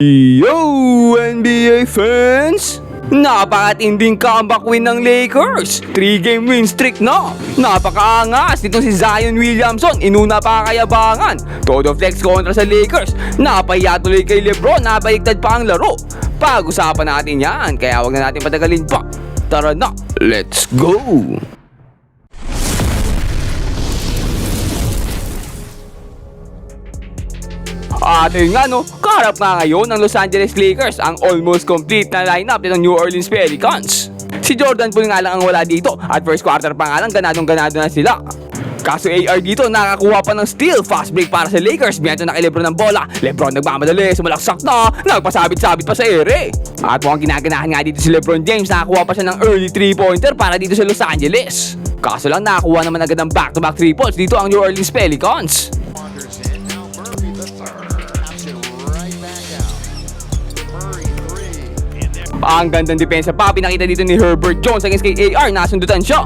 Yo, NBA fans! Napakatinding comeback win ng Lakers. 3-game win streak na. Napakaangas nitong si Zion Williamson. Inuna pa kayabangan. Todo flex kontra sa Lakers. Napahiya tuloy kay LeBron. Nabaligtad pa ang laro. Pag-usapan natin yan. Kaya wag na natin patagalin pa. Tara na, let's go! At yun nga no, kaharap nga ngayon ng Los Angeles Lakers ang almost complete na lineup ng New Orleans Pelicans. Si Jordan po nga lang ang wala dito at first quarter pa nga lang ganadong-ganado na sila. Kaso AR dito nakakuha pa ng steal, fast break para sa Lakers, biyento na kay LeBron ng bola. LeBron nagmamadali, sumalaksak na, nagpasabit-sabit pa sa ere. At mukhang ginaganahan nga dito si LeBron James, nakakuha pa siya ng early 3-pointer para dito sa Los Angeles. Kaso lang nakakuha naman agad ng back-to-back 3 points dito ang New Orleans Pelicans. Ang gandang depensa pa, pinakita dito ni Herbert Jones against kay AR, nasundutan siya.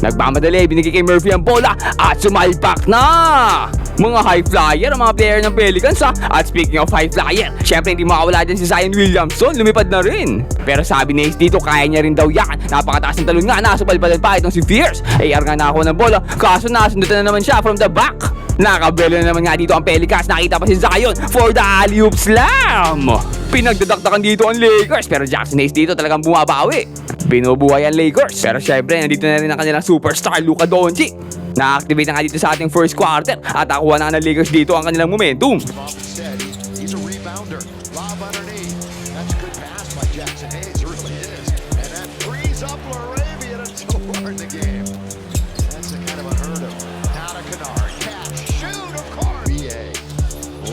Nagmamadali, binigay kay Murphy ang bola at sumalpak na! Mga high flyer ang mga player ng Pelicans ha. At speaking of high flyer, syempre hindi makawala dyan si Zion Williamson, lumipad na rin. Pero sabi ni Ace dito, kaya niya rin daw yan. Napakataas ng talon nga, nasupalpalan pa itong si Fierce. AR nga nakakuha ng bola, kaso nasundutan na naman siya from the back. Nakabelo na naman nga dito ang Pelicans, nakita pa si Zion for the alley-oop slam. Pinagdadaktakan dito ang Lakers, pero Jackson Hayes dito talagang bumabawi. Binubuhay ang Lakers, pero syempre nandito na rin ang kanilang superstar Luka Doncic. Na-activate na nga dito sa ating first quarter at nakuha na ng Lakers dito ang kanilang momentum. He's a rebounder. Lob underneath. That's a good pass by Jackson Hayes. It really is. And that frees up Laravia to start the game. That's a kind of unheard of. Now to Kennard. Catch. Shoot, of course. BA.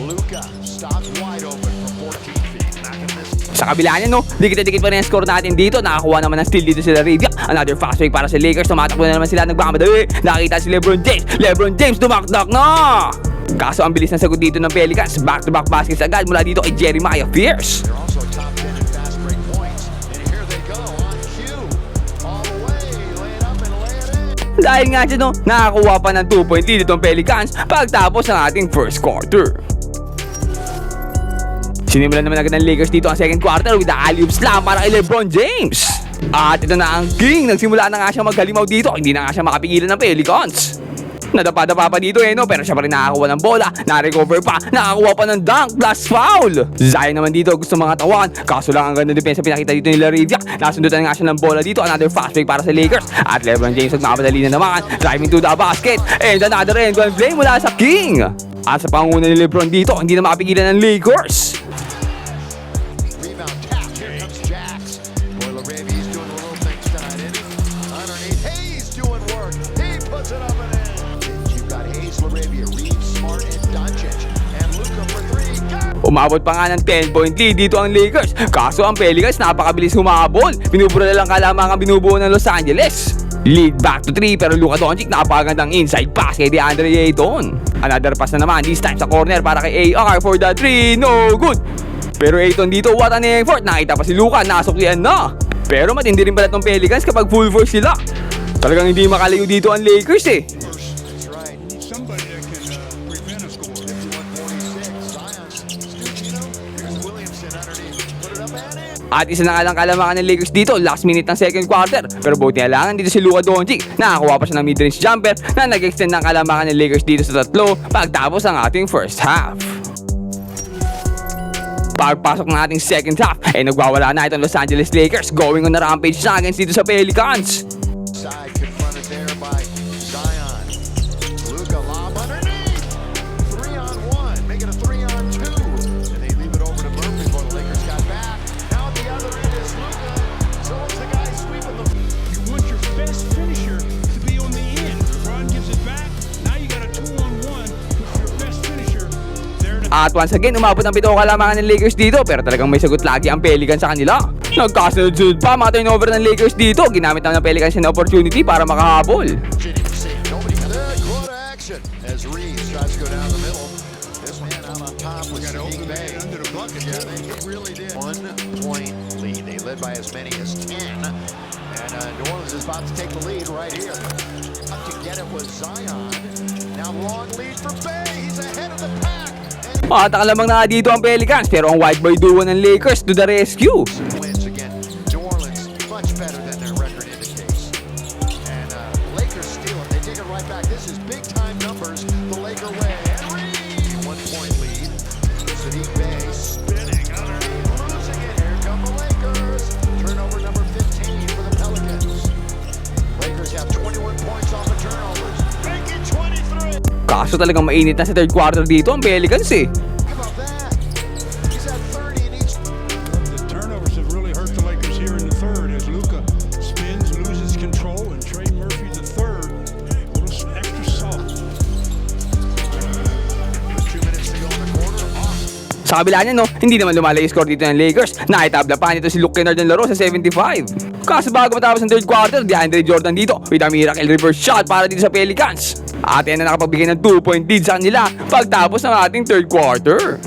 Luka stops wide open from 14 feet. Not gonna miss. Sa kabila niya no, dikit-dikit pa rin ang score natin dito. Nakakuha naman ng steal dito sila Laravia. Another fast break para sa Lakers. Tumatakbo na naman sila, nagmamadali. Nakita si LeBron James. LeBron James dumakdak na! Kaso ang bilis ng sagot dito ng Pelicans. Back-to-back baskets agad mula dito kay Jeremiah Fierce. They're also top 10 in fast break points. And here they go on cue. All the way. Lay it up and lay it in. Dahil nga dyan no, nakakuha pa ng 2-point lead itong Pelicans pagtapos ng ating first quarter. Sinimulan naman agad ng Lakers dito ang second quarter with the alley-oop slam para kay LeBron James. At ito na ang King, nagsimula na nga siya maghalimaw dito, hindi na nga siya makapigilan ng Pelicans. Nadapa-dapa pa dito no, pero siya pa rin nakakuha ng bola, na-recover pa, nakakuha pa ng dunk plus foul. Zion naman dito gusto mga tawan, kaso lang ang ganda depensa pinakita dito ni Laravia. Nasundutan nga siya ng bola dito, another fast break para sa Lakers. At LeBron James nagmamadali na naman, driving to the basket, and another end one play mula sa King. At sa panguna ni LeBron dito, hindi na makapigilan ng Lakers. Rebound tap. Here comes Jax. Boy, Laravia's doing the little things tonight, isn't he? Underneath. Hayes doing work. He puts it up and in. You've got Hayes, Laravia, Reeves, Smart, and Doncic. And Luka for three. Got Umabot pa nga ng 10-point lead dito ang Lakers. Kaso ang Pelicans napakabilis humabol. Binubura na lang kalamang ang binubuo ng Los Angeles. Lead back to 3 pero Luka Doncic napakagandang inside pass kay DeAndre Ayton. Another pass na naman, this time sa corner para kay AR for the 3, no good. Pero Ayton dito, what an effort. Nakita pa si Luka, nasuklian na. Pero matindi rin pala itong Pelicans kapag full force sila. Talagang hindi makalayo dito ang Lakers eh. That's right. Somebody that can prevent a score. 51-46. Zion. Stucchino. Here's Williamson underneath. Put it up and in. At isa na nga lang kalamangan ng Lakers dito, last minute ng second quarter. Pero buti na lang dito si Luka Doncic. Nakakuha pa siya ng mid-range jumper na nag-extend ng kalamangan ng Lakers dito sa tatlo pagtapos ng ating first half. Pagpasok ng ating second half, nagwawala na itong Los Angeles Lakers, going on a rampage na against dito sa Pelicans. Side confronted there by Zion. Luka lob underneath. 3-on-1. Make it a 3-on-2. And they leave it over to Murphy before the Lakers got back. Now at the other end is Luka. So it's the guy sweeping the. You want your best finisher to be on the end. LeBron gives it back. Now you got a 2-on-1 with your best finisher there to At once again, umabot ang 7 kalamangan ng Lakers dito pero talagang may sagot lagi ang Pelicans sa kanila. Nagkasunod-sunod pa mga turnover ng Lakers dito. Ginamit naman ng Pelicans yung opportunity para makahabol. Nobody good action as Reeves tries to go down the middle. This one out on top with got to open Sadiq the Bey. man under the bucket. Yeah, they really did. 1-point lead. They led by as many as 10. And New Orleans is about to take the lead right here. Up to get it was Zion. Now long lead for Bey. He's ahead of the pack. And At lamang na nga dito ang Pelicans, pero ang white boy duo ng Lakers to the rescue. Wins again. New Orleans much better than their record indicates. And Lakers steal it. They take it right back. This is big time numbers. The Laker way. Henry, 1-point lead. Sadiq Bey spinning underneath, losing it. Here come the Lakers. Turnover number 15 for the Pelicans. Lakers have 21 points off of turnovers. Make it 23. Kaso talagang mainit na sa third quarter dito ang Pelicans eh. How about that? He's had 30 in each. The turnovers have really hurt the Lakers here in the third as Luka spins, loses control, and Trey Murphy the third. A little extra salt. 2 minutes to go in the quarter. Off. Sa kabila niya no, hindi naman lumalay yung score dito ng Lakers. Naitabla pa nito si Luke Kennard ng laro sa 75. Kaso bago matapos ang third quarter, DeAndre Jordan dito with a miracle reverse shot para dito sa Pelicans. At yan na nakapagbigay ng 2-point lead sa kanila pagtapos ng ating third quarter.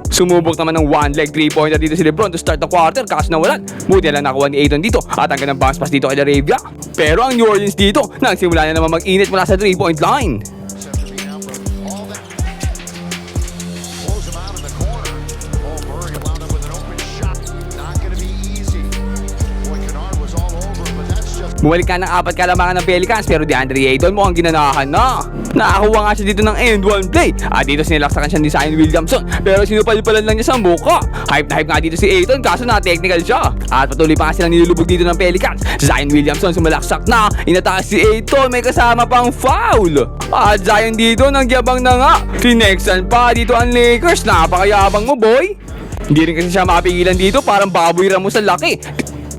Sumubok naman ng one-leg 3-pointer dito si LeBron to start the quarter, kaso nawalan. Buti na lang nakuha ni Ayton dito at ang ganang bounce pass dito kay Laravia. Pero ang New Orleans dito, nagsimula na naman mag-init mula sa 3-point line. After being out for all that. Close him out in the corner. Oh, Murray wound up with an open shot. Not going to be easy. Boy, Kennard was all over, but that's just. Bumalik ka ng 4 kalamangan ng Pelicans pero DeAndre Ayton mukhang ginanahan na. Nakakuha nga siya dito ng end one play at dito sinilaksakan siya ni Zion Williamson pero sinupal-palan lang niya sa muka. Hype na hype nga dito si Ayton kaso na-technical siya. At patuloy pa nga silang nilulubog dito ng Pelicans. Zion Williamson sumalaksak na, inatake si Ayton, may kasama pang foul. At Zion dito nagyabang na nga. Tinexan pa dito ang Lakers, napakayabang mo boy. Hindi rin kasi siya mapigilan dito, parang baboy ramo sa laki.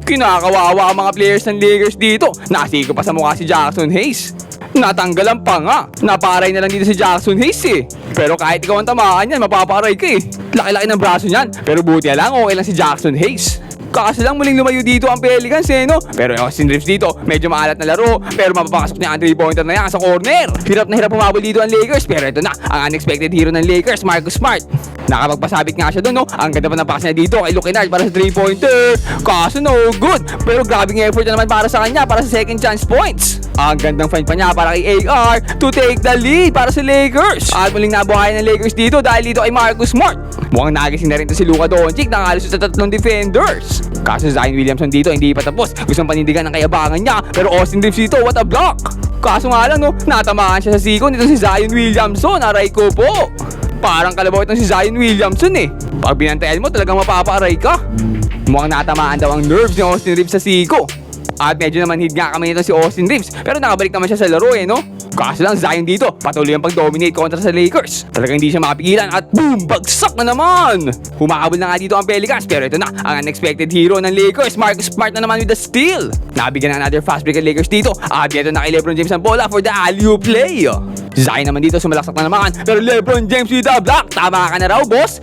Kinakawawa ang mga players ng Lakers dito. Nasiko pa sa mukha si Jackson Hayes. Natanggalan pa nga. Naparay na lang dito si Jackson Hayes eh. Pero kahit ikaw ang tamaan yan, mapaparay ka eh. Laki-laki ng braso niyan. Pero buti lang, okay lang si Jackson Hayes. Kaso lang muling lumayo dito ang Pelicans eh no. Pero yung Austin Reeves dito, medyo maalat na laro. Pero mapapakasok niya ang 3-pointer na yan sa corner. Hirap na hirap pumabol dito ang Lakers. Pero ito na, ang unexpected hero ng Lakers, Marcus Smart. Nakapagpasabit nga siya doon no. Ang ganda pa ng pass niya dito kay Luke Kennard para sa 3-pointer. Kaso no good. Pero grabing effort na naman para sa kanya para sa second chance points. Ang gandang find pa niya para kay AR to take the lead para sa Lakers. At muling nabuhayan ng Lakers dito dahil dito kay Marcus Smart. Mukhang nagising na rin to si Luka Doncic na kalusot sa 3 defenders. Kaso Zion Williamson dito hindi pa tapos. Gustong panindigan ng kayabangan niya pero Austin Reeves dito, what a block. Kaso nga lang no, natamaan siya sa siko nito si Zion Williamson. Aray ko po. Parang kalabaw itong si Zion Williamson eh. Pag binantayan mo talagang mapapaaray ka. Mukhang natamaan daw ang nerves ni Austin Reeves sa siko. At medyo naman hid nga kami nito si Austin Reeves. Pero nakabalik naman siya sa laro eh no. Kaso lang Zion dito, patuloy ang pag-dominate kontra sa Lakers. Talagang hindi siya mapigilan at boom! Bagsak na naman! Humakabol na nga dito ang Pelicans pero ito na, ang unexpected hero ng Lakers, Marcus Smart na naman with the steal. Nabigyan ng another fast break ang Lakers dito at dito na kay LeBron James ang bola for the alley-oop play. Zion naman dito sumalaksak na naman pero LeBron James with the block. Tama ka na raw boss!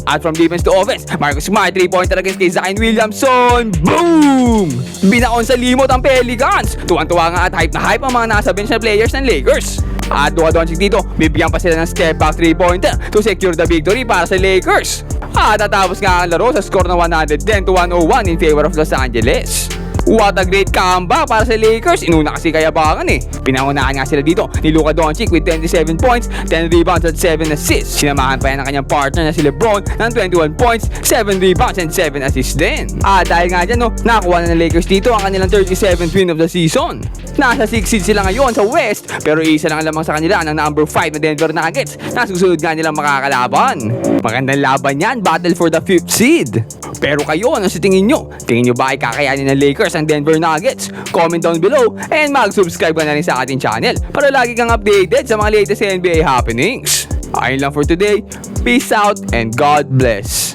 At from defense to offense, Marcus Smart 3-pointer against kay Zion Williamson. Boom! Binaon sa limot ang Pelicans. Tuwang-tuwa nga at hype na hype ang mga nasa bench na players ng Lakers. At Luka Doncic dito, bibigyan pa sila ng step back 3-pointer to secure the victory para sa Lakers. At tatapos nga ang laro sa score na 110-101 in favor of Los Angeles. What a great comeback para sa Lakers. Inuna kasi kayabangan eh. Pinangunahan nga sila dito ni Luka Doncic with 27 points, 10 rebounds at 7 assists. Sinamahan pa yan ng kanyang partner na si LeBron ng 21 points, 7 rebounds and 7 assists din. At dahil nga dyan no, nakuha na ng Lakers dito ang kanilang 37th win of the season. Nasa 6 seed sila ngayon sa West pero isa lang lamang sa kanila ng number 5 na Denver Nuggets na susunod nga nilang makakalaban. Magandang laban yan, battle for the 5th seed. Pero kayo, ano sa tingin nyo? Tingin nyo ba ay kakayanin ng Lakers ang Denver Nuggets? Comment down below and mag-subscribe ka na rin sa ating channel para lagi kang updated sa mga latest NBA happenings. Ayun lang for today. Peace out and God bless.